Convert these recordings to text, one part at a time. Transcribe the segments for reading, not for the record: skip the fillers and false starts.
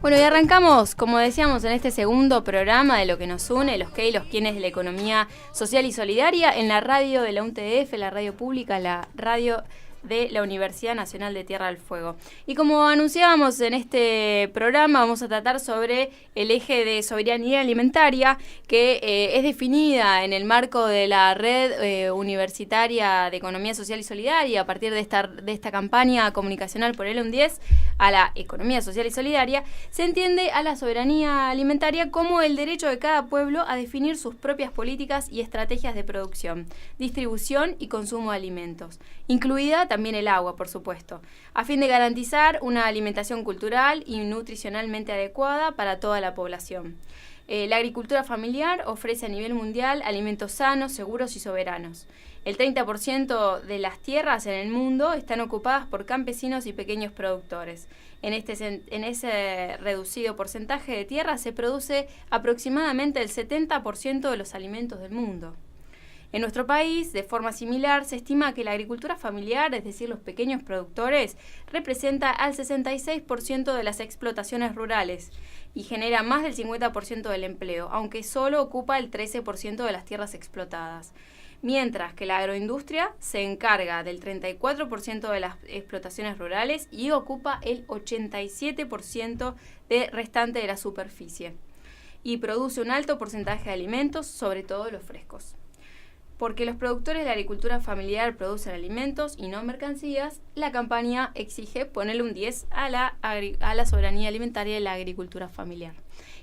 Bueno, y arrancamos, como decíamos, en este segundo programa de lo que nos une, los qué y los quiénes de la economía social y solidaria, en la radio de la UNTDF, la radio pública, la radio de la Universidad Nacional de Tierra del Fuego. Y como anunciábamos en este programa, vamos a tratar sobre el eje de soberanía alimentaria que es definida en el marco de la Red Universitaria de Economía Social y Solidaria a partir de esta campaña comunicacional por el UNDIES a la economía social y solidaria. Se entiende a la soberanía alimentaria como el derecho de cada pueblo a definir sus propias políticas y estrategias de producción, distribución y consumo de alimentos, incluida también el agua, por supuesto, a fin de garantizar una alimentación cultural y nutricionalmente adecuada para toda la población. La agricultura familiar ofrece a nivel mundial alimentos sanos, seguros y soberanos. El 30% de las tierras en el mundo están ocupadas por campesinos y pequeños productores. En ese reducido porcentaje de tierra se produce aproximadamente el 70% de los alimentos del mundo. En nuestro país, de forma similar, se estima que la agricultura familiar, es decir, los pequeños productores, representa al 66% de las explotaciones rurales y genera más del 50% del empleo, aunque solo ocupa el 13% de las tierras explotadas. Mientras que la agroindustria se encarga del 34% de las explotaciones rurales y ocupa el 87% restante de la superficie. Y produce un alto porcentaje de alimentos, sobre todo los frescos. Porque los productores de la agricultura familiar producen alimentos y no mercancías, la campaña exige ponerle un 10 a la soberanía alimentaria de la agricultura familiar.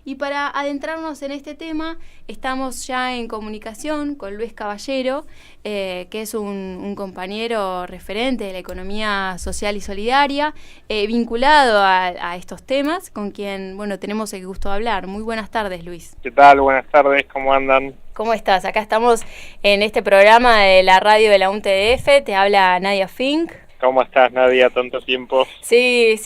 Y para adentrarnos en este tema, estamos ya en comunicación con Luis Caballero, que es un compañero referente de la economía social y solidaria, vinculado a estos temas, con quien, bueno, tenemos el gusto de hablar. Muy buenas tardes, Luis. ¿Qué tal? Buenas tardes, ¿cómo andan? ¿Cómo estás? Acá estamos en este programa de la radio de la UNTDF, te habla Nadia Fink. ¿Cómo estás, Nadia? ¿Tanto tiempo? Sí,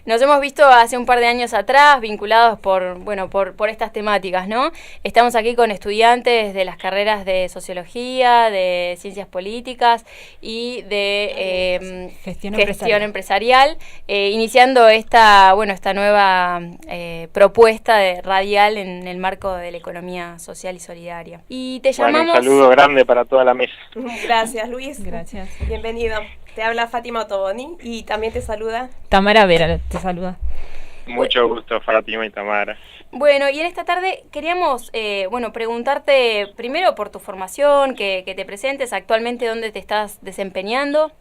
nos hemos visto hace un par de años atrás, vinculados por estas temáticas, ¿no? Estamos aquí con estudiantes de las carreras de Sociología, de Ciencias Políticas y de Gestión Empresarial, iniciando esta nueva propuesta de radial en el marco de la economía social y solidaria. Y te llamamos... Bueno, un saludo grande para toda la mesa. Gracias, Luis. Gracias. Bienvenido. Te habla Fátima Ottoboni y también te saluda Tamara Vera, te saluda. Mucho gusto, Fátima y Tamara. Bueno, y en esta tarde queríamos preguntarte primero por tu formación, que te presentes actualmente, dónde te estás desempeñando.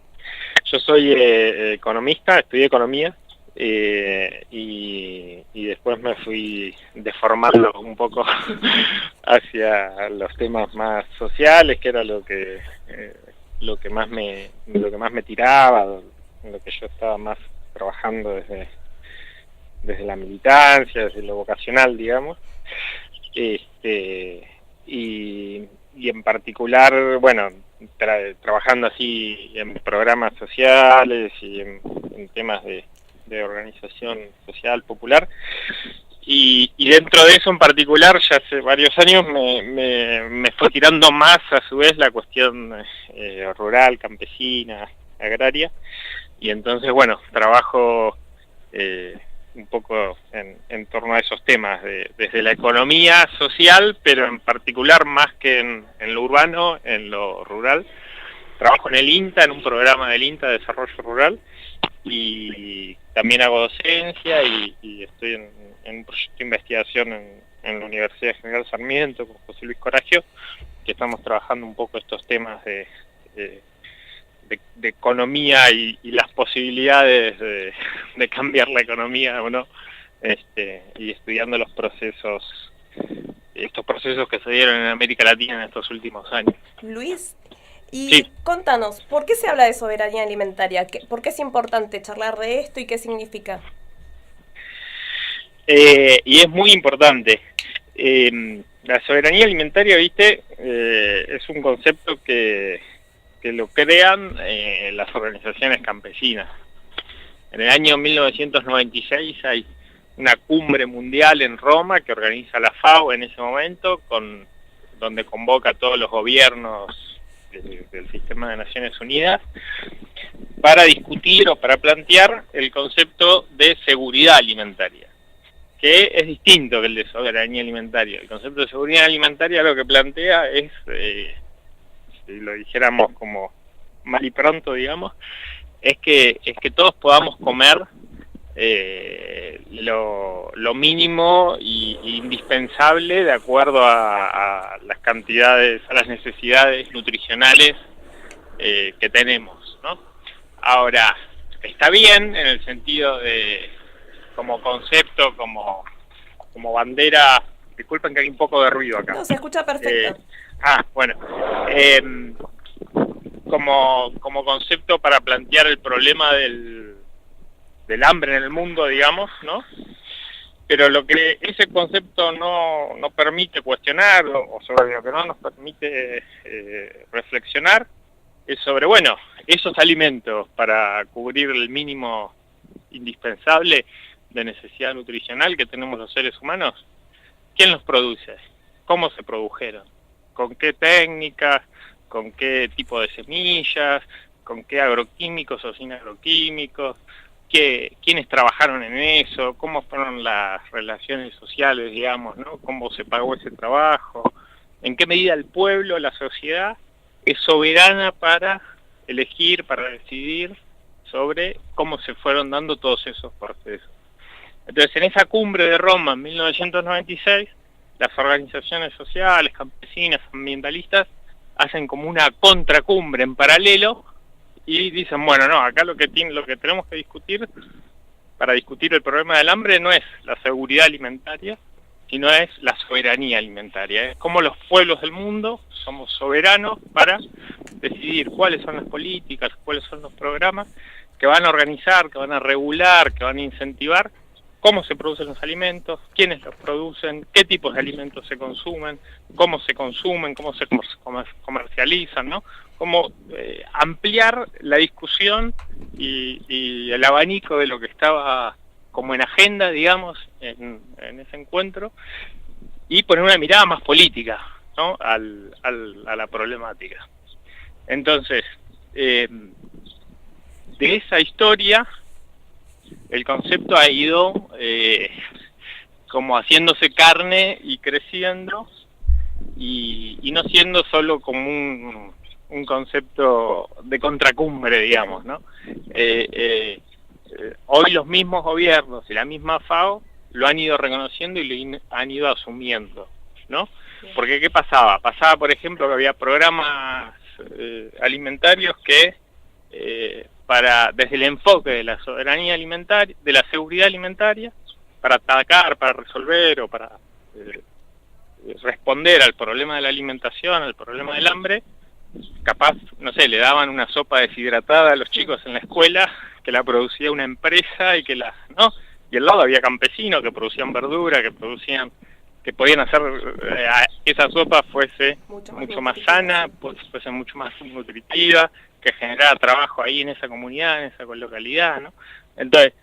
Yo soy economista, estudié economía y después me fui deformando un poco hacia los temas más sociales, que era lo que más me tiraba, lo que yo estaba más trabajando desde la militancia, desde lo vocacional, digamos, y en particular, bueno, trabajando así en programas sociales y en temas de organización social popular. Y dentro de eso en particular, ya hace varios años, me fue tirando más a su vez la cuestión rural, campesina, agraria, y entonces, bueno, trabajo un poco en torno a esos temas, desde la economía social, pero en particular más que en lo urbano, en lo rural. Trabajo en el INTA, en un programa del INTA de Desarrollo Rural, y también hago docencia y estoy en un proyecto de investigación en la Universidad General Sarmiento con José Luis Coragio, que estamos trabajando un poco estos temas de economía y las posibilidades de cambiar la economía o no, y estudiando estos procesos que se dieron en América Latina en estos últimos años. Luis, y sí. Contanos, ¿por qué se habla de soberanía alimentaria? ¿Por qué es importante charlar de esto y qué significa? Y es muy importante. La soberanía alimentaria, viste, es un concepto que lo crean las organizaciones campesinas. En el año 1996 hay una cumbre mundial en Roma que organiza la FAO en ese momento, donde convoca a todos los gobiernos del sistema de Naciones Unidas para discutir o para plantear el concepto de seguridad alimentaria. que es distinto que el de soberanía alimentaria. El concepto de seguridad alimentaria lo que plantea es, si lo dijéramos como mal y pronto, digamos, es que todos podamos comer lo mínimo y indispensable de acuerdo a las cantidades, a las necesidades nutricionales que tenemos, ¿no? Ahora, está bien en el sentido de, como concepto, como bandera. Disculpen que hay un poco de ruido acá. No, se escucha perfecto. Bueno. Como concepto para plantear el problema del hambre en el mundo, digamos, ¿no? Pero lo que ese concepto no permite cuestionar, o sobre lo que no nos permite reflexionar, es sobre, bueno, esos alimentos para cubrir el mínimo indispensable de necesidad nutricional que tenemos los seres humanos, ¿quién los produce? ¿Cómo se produjeron? ¿Con qué técnicas? ¿Con qué tipo de semillas? ¿Con qué agroquímicos o sin agroquímicos? ¿Quiénes trabajaron en eso? ¿Cómo fueron las relaciones sociales, digamos, ¿no? ¿Cómo se pagó ese trabajo? ¿En qué medida el pueblo, la sociedad, es soberana para elegir, para decidir sobre cómo se fueron dando todos esos procesos? Entonces, en esa cumbre de Roma en 1996, las organizaciones sociales, campesinas, ambientalistas, hacen como una contracumbre en paralelo y dicen, bueno, no, acá lo que tenemos que discutir para discutir el problema del hambre no es la seguridad alimentaria, sino es la soberanía alimentaria. Es como los pueblos del mundo somos soberanos para decidir cuáles son las políticas, cuáles son los programas que van a organizar, que van a regular, que van a incentivar cómo se producen los alimentos, quiénes los producen, qué tipos de alimentos se consumen, cómo se comercializan, ¿no? Cómo ampliar la discusión y el abanico de lo que estaba como en agenda, digamos, en ese encuentro, y poner una mirada más política, ¿no? a la problemática. Entonces, de esa historia, el concepto ha ido como haciéndose carne y creciendo, y no siendo solo como un concepto de contracumbre, digamos, ¿no? Hoy los mismos gobiernos y la misma FAO lo han ido reconociendo y lo han ido asumiendo, ¿no? Porque ¿qué pasaba? Pasaba, por ejemplo, que había programas alimentarios que desde el enfoque de la soberanía alimentaria, de la seguridad alimentaria, para atacar, para resolver o para responder al problema de la alimentación, al problema del hambre, capaz, no sé, le daban una sopa deshidratada a los chicos en la escuela que la producía una empresa ¿no? Y al lado había campesinos que producían verdura, que podían hacer que esa sopa fuese mucho más sana, fuese mucho más nutritiva, que generara trabajo ahí en esa comunidad, en esa localidad, ¿no? Entonces,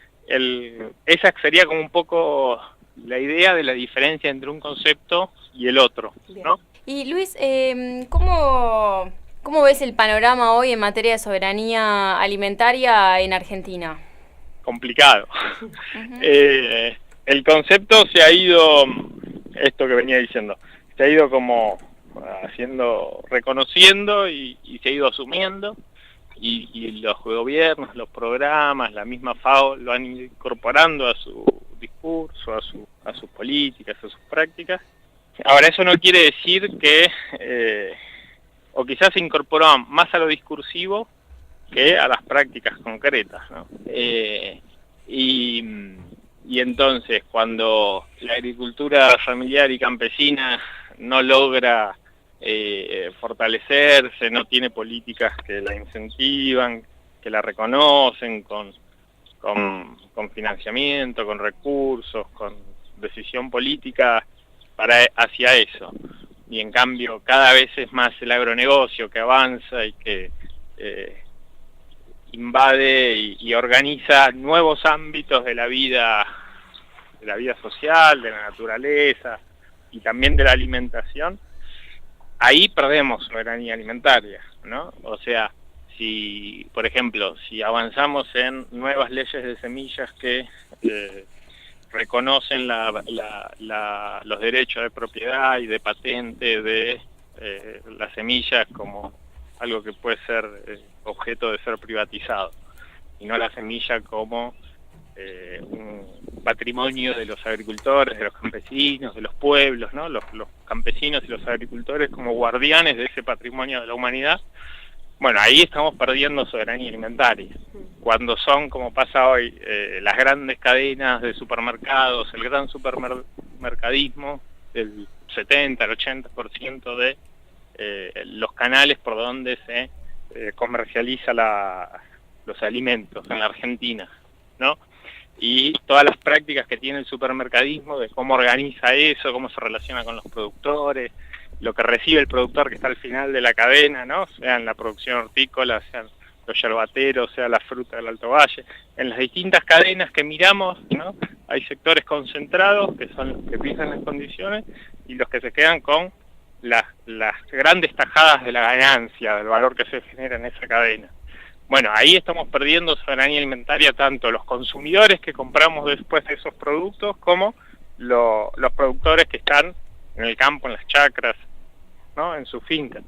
esa sería como un poco la idea de la diferencia entre un concepto y el otro, ¿no? Y Luis, ¿cómo ves el panorama hoy en materia de soberanía alimentaria en Argentina? Complicado. El concepto se ha ido, esto que venía diciendo, se ha ido como reconociendo y se ha ido asumiendo, y los gobiernos, los programas, la misma FAO lo han ido incorporando a su discurso, a sus políticas, a sus prácticas. Ahora, eso no quiere decir que, o quizás se incorporó más a lo discursivo que a las prácticas concretas, ¿no? Y entonces, cuando la agricultura familiar y campesina no logra fortalecerse, no tiene políticas que la incentivan, que la reconocen con financiamiento, con recursos, con decisión política hacia eso. Y en cambio cada vez es más el agronegocio que avanza y que invade y organiza nuevos ámbitos de la vida social, de la naturaleza y también de la alimentación. Ahí perdemos soberanía alimentaria, ¿no? O sea, si avanzamos en nuevas leyes de semillas que reconocen los derechos de propiedad y de patente de las semillas como algo que puede ser objeto de ser privatizado, y no la semilla como un patrimonio de los agricultores, de los campesinos, de los pueblos, ¿no? Los campesinos y los agricultores como guardianes de ese patrimonio de la humanidad. Bueno, ahí estamos perdiendo soberanía alimentaria. Cuando son, como pasa hoy, las grandes cadenas de supermercados, el gran supermercadismo, el 70, el 80% de los canales por donde se comercializa los alimentos en la Argentina, ¿no? Y todas las prácticas que tiene el supermercadismo de cómo organiza eso, cómo se relaciona con los productores, lo que recibe el productor que está al final de la cadena, ¿no? Sea en la producción hortícola, sean los yerbateros, sea la fruta del Alto Valle. En las distintas cadenas que miramos, ¿no? Hay sectores concentrados que son los que fijan las condiciones y los que se quedan con las grandes tajadas de la ganancia, del valor que se genera en esa cadena. Bueno, ahí estamos perdiendo soberanía alimentaria tanto los consumidores que compramos después de esos productos como los productores que están en el campo, en las chacras, ¿no? En sus fincas.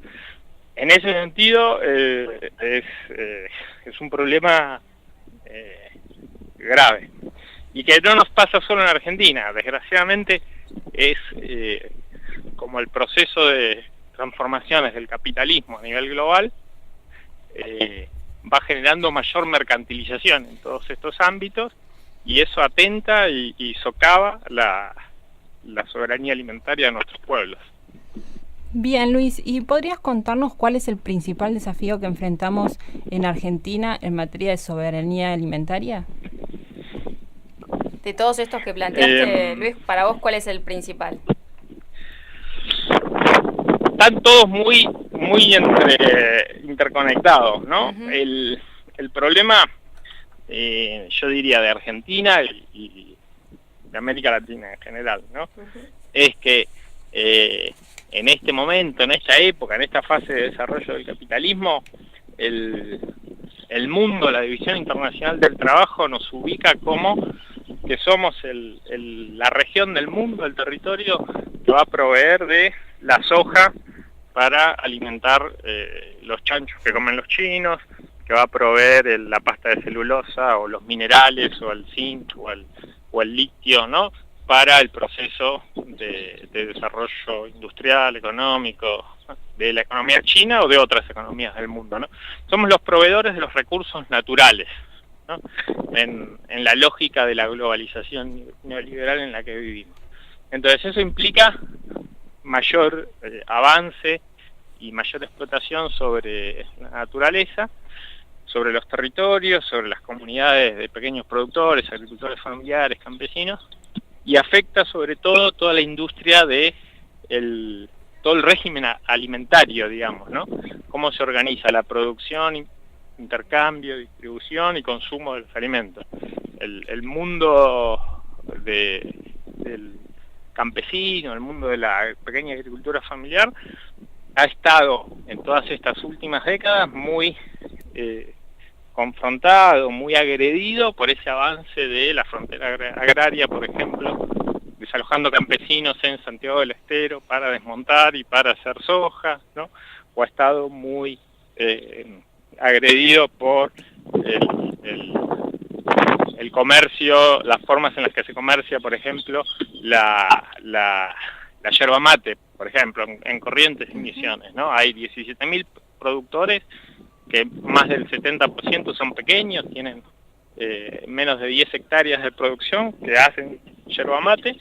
En ese sentido, es un problema grave. Y que no nos pasa solo en Argentina. Desgraciadamente, es como el proceso de transformaciones del capitalismo a nivel global, va generando mayor mercantilización en todos estos ámbitos, y eso atenta y socava la soberanía alimentaria de nuestros pueblos. Bien, Luis, ¿y podrías contarnos cuál es el principal desafío que enfrentamos en Argentina en materia de soberanía alimentaria? De todos estos que planteaste, Luis, para vos, ¿cuál es el principal? Están todos muy interconectados, ¿no? Uh-huh. El problema, yo diría, de Argentina y de América Latina en general, ¿no? Uh-huh. Es que en este momento, en esta época, en esta fase de desarrollo del capitalismo, el mundo, la División Internacional del Trabajo nos ubica como que somos la región del mundo, el territorio que va a proveer de la soja para alimentar los chanchos que comen los chinos, que va a proveer la pasta de celulosa o los minerales o el zinc o el litio, ¿no? Para el proceso de desarrollo industrial, económico, de la economía china o de otras economías del mundo, ¿no? Somos los proveedores de los recursos naturales, ¿no? En la lógica de la globalización neoliberal en la que vivimos. Entonces eso implica mayor avance y mayor explotación sobre la naturaleza, sobre los territorios, sobre las comunidades de pequeños productores, agricultores familiares, campesinos, y afecta sobre todo toda la industria de todo el régimen alimentario, digamos, ¿no? Cómo se organiza la producción, intercambio, distribución y consumo de los alimentos. El mundo del campesino, el mundo de la pequeña agricultura familiar, ha estado en todas estas últimas décadas muy confrontado, muy agredido por ese avance de la frontera agraria, por ejemplo, desalojando campesinos en Santiago del Estero para desmontar y para hacer soja, ¿no? O ha estado muy agredido por el comercio, las formas en las que se comercia, por ejemplo, la yerba mate, por ejemplo, en Corrientes y Misiones, ¿no? Hay 17.000 productores que más del 70% son pequeños, tienen menos de 10 hectáreas de producción que hacen yerba mate,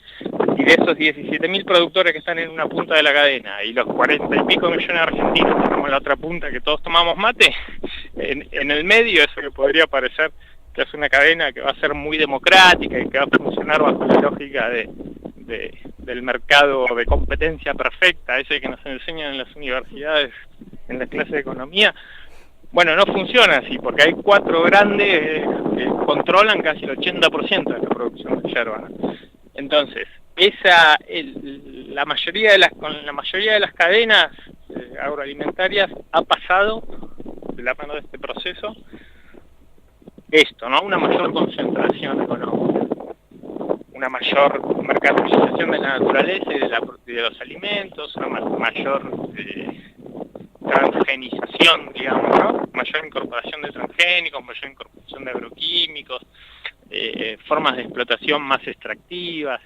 y de esos 17.000 productores que están en una punta de la cadena y los 40 y pico millones de argentinos que estamos en la otra punta que todos tomamos mate, en el medio eso que podría parecer que es una cadena que va a ser muy democrática y que va a funcionar bajo la lógica del mercado de competencia perfecta, ese que nos enseñan en las universidades, en las clases de economía. Bueno, no funciona así, porque hay 4 grandes que controlan casi el 80% de la producción de yerba. Entonces, la mayoría de las cadenas agroalimentarias ha pasado, de la mano de este proceso, esto, ¿no? Una mayor concentración económica. una mayor mercantilización de la naturaleza y de los alimentos, una mayor transgenización, digamos, ¿no? Mayor incorporación de transgénicos, mayor incorporación de agroquímicos, formas de explotación más extractivas.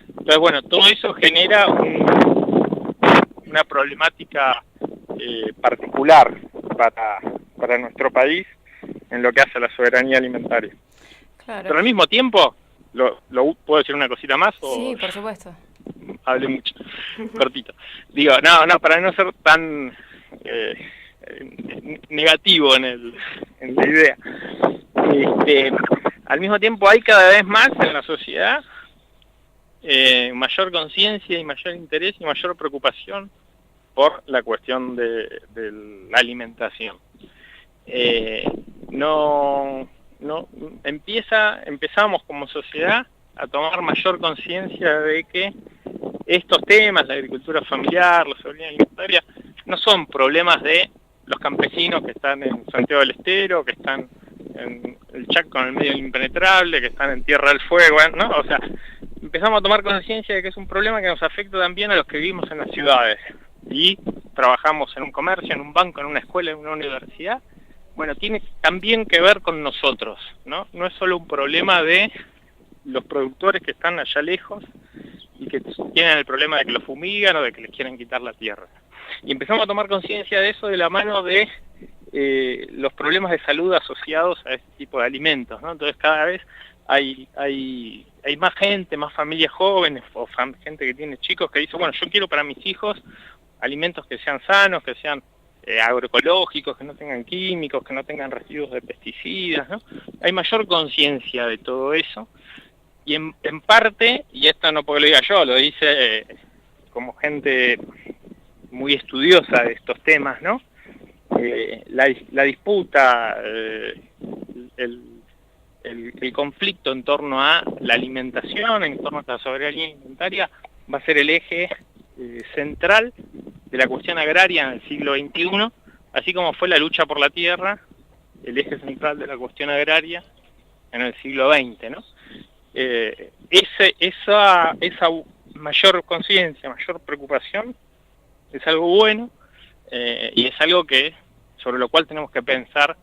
Entonces, bueno, todo eso genera una problemática particular para nuestro país en lo que hace a la soberanía alimentaria. Claro. Pero al mismo tiempo, ¿puedo decir una cosita más? O sí, por supuesto. Hablé mucho, cortito. Digo, no, para no ser tan negativo en la idea. Al mismo tiempo hay cada vez más en la sociedad mayor conciencia y mayor interés y mayor preocupación por la cuestión de la alimentación. Empezamos como sociedad a tomar mayor conciencia de que estos temas, la agricultura familiar, la soberanía alimentaria, no son problemas de los campesinos que están en Santiago del Estero, que están en el Chaco en el medio impenetrable, que están en Tierra del Fuego, ¿no? O sea, empezamos a tomar conciencia de que es un problema que nos afecta también a los que vivimos en las ciudades y trabajamos en un comercio, en un banco, en una escuela, en una universidad. Bueno, tiene también que ver con nosotros, ¿no? No es solo un problema de los productores que están allá lejos y que tienen el problema de que los fumigan o de que les quieren quitar la tierra. Y empezamos a tomar conciencia de eso de la mano de los problemas de salud asociados a este tipo de alimentos, ¿no? Entonces cada vez hay más gente, más familias jóvenes o gente que tiene chicos que dice, bueno, yo quiero para mis hijos alimentos que sean sanos, que sean agroecológicos, que no tengan químicos, que no tengan residuos de pesticidas, ¿no? Hay mayor conciencia de todo eso y en parte, y esto no porque lo diga yo, lo dice como gente muy estudiosa de estos temas, ¿no? La disputa, el conflicto en torno a la alimentación, en torno a la soberanía alimentaria, va a ser el eje central de la cuestión agraria en el siglo XXI, así como fue la lucha por la tierra, el eje central de la cuestión agraria en el siglo XX, ¿no? Esa mayor conciencia, mayor preocupación, es algo bueno y es algo sobre lo cual tenemos que pensar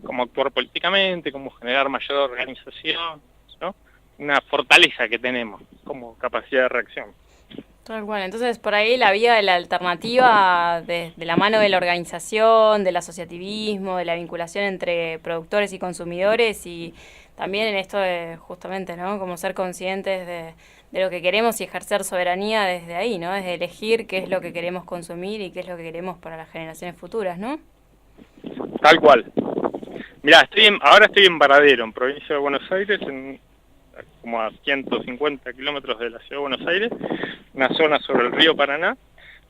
cómo actuar políticamente, cómo generar mayor organización, ¿no? Una fortaleza que tenemos como capacidad de reacción. Tal cual. Entonces, por ahí la vía de la alternativa, de la mano de la organización, del asociativismo, de la vinculación entre productores y consumidores, y también en esto de, justamente, ¿no? Como ser conscientes de lo que queremos y ejercer soberanía desde ahí, ¿no? Desde elegir qué es lo que queremos consumir y qué es lo que queremos para las generaciones futuras, ¿no? Tal cual. Mirá, ahora estoy en Varadero, en provincia de Buenos Aires, como a 150 kilómetros de la ciudad de Buenos Aires, una zona sobre el río Paraná,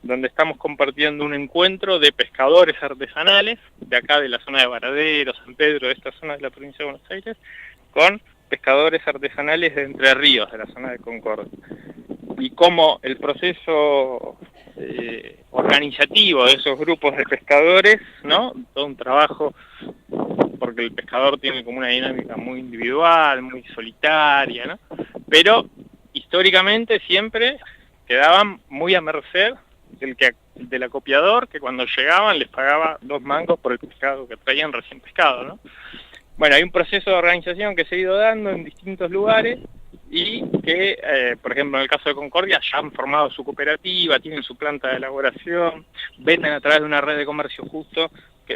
donde estamos compartiendo un encuentro de pescadores artesanales, de acá de la zona de Varadero, San Pedro, de esta zona de la provincia de Buenos Aires, con pescadores artesanales de Entre Ríos, de la zona de Concordia. Y cómo el proceso organizativo de esos grupos de pescadores, ¿no? Todo un trabajo, porque el pescador tiene como una dinámica muy individual, muy solitaria, ¿no? Pero históricamente siempre quedaban muy a merced del acopiador, que cuando llegaban les pagaba 2 mangos por el pescado que traían recién pescado, ¿no? Bueno, hay un proceso de organización que se ha ido dando en distintos lugares y que, por ejemplo, en el caso de Concordia, ya han formado su cooperativa, tienen su planta de elaboración, venden a través de una red de comercio justo,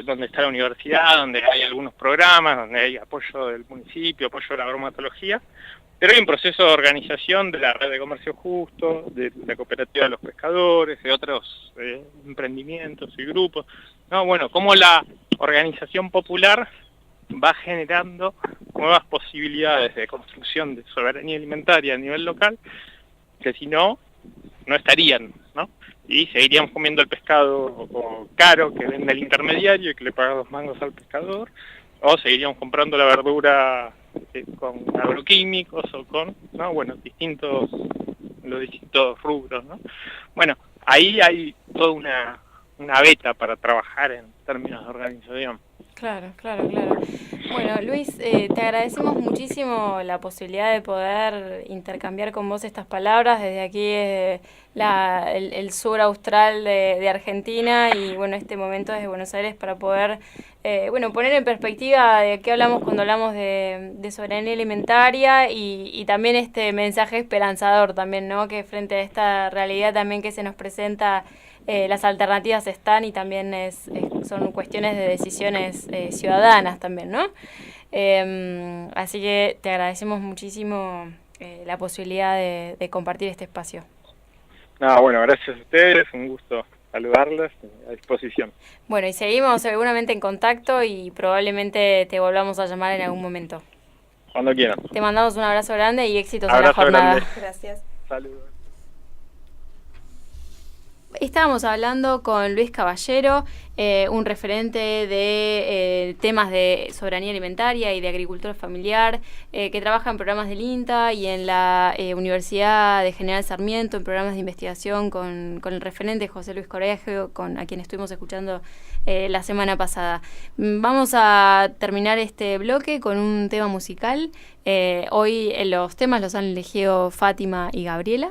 donde está la universidad, donde hay algunos programas, donde hay apoyo del municipio, apoyo de la bromatología, pero hay un proceso de organización de la red de comercio justo, de la cooperativa de los pescadores, de otros emprendimientos y grupos, ¿no? Bueno, cómo la organización popular va generando nuevas posibilidades de construcción de soberanía alimentaria a nivel local, que si no estarían, ¿no? Y seguiríamos comiendo el pescado caro que vende el intermediario y que le paga 2 mangos al pescador, o seguiríamos comprando la verdura con agroquímicos o con, ¿no? Bueno, los distintos rubros, ¿no? Bueno, ahí hay toda una beta para trabajar en términos de organización. Claro, claro, claro. Bueno, Luis, te agradecemos muchísimo la posibilidad de poder intercambiar con vos estas palabras desde aquí, el sur austral de Argentina, y bueno, este momento desde Buenos Aires para poder poner en perspectiva de qué hablamos cuando hablamos de soberanía alimentaria, y también este mensaje esperanzador también, ¿no? Que frente a esta realidad también que se nos presenta, las alternativas están, y también son cuestiones de decisiones ciudadanas también, ¿no? Así que te agradecemos muchísimo la posibilidad de compartir este espacio. Bueno, gracias a ustedes, un gusto saludarlas, a disposición. Bueno, y seguimos seguramente en contacto y probablemente te volvamos a llamar en algún momento. Cuando quieran. Te mandamos un abrazo grande y éxitos en la jornada. Grande. Gracias. Saludos. Estábamos hablando con Luis Caballero, un referente de temas de soberanía alimentaria y de agricultura familiar, que trabaja en programas del INTA y en la Universidad de General Sarmiento, en programas de investigación con el referente José Luis Correjo, a quien estuvimos escuchando la semana pasada. Vamos a terminar este bloque con un tema musical. Hoy los temas los han elegido Fátima y Gabriela.